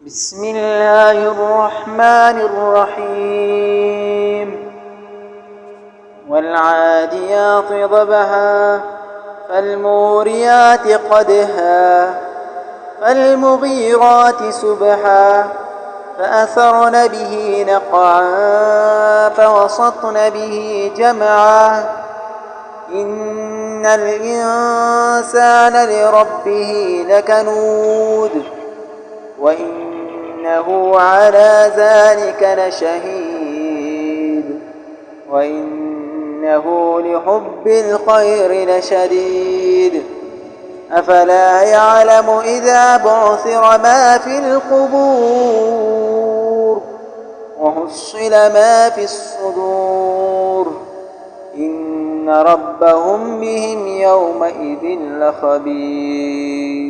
بسم الله الرحمن الرحيم والعاديات ضبحا فالموريات قدحا فالمغيرات سبحا فأثرن به نقعا فوسطن به جمعا إن الإنسان لربه لكنود وإنه على ذلك لشهيد وإنه لحب الخير لشديد أفلا يعلم إذا بعثر ما في القبور وحصل ما في الصدور إن ربهم بهم يومئذ لخبير.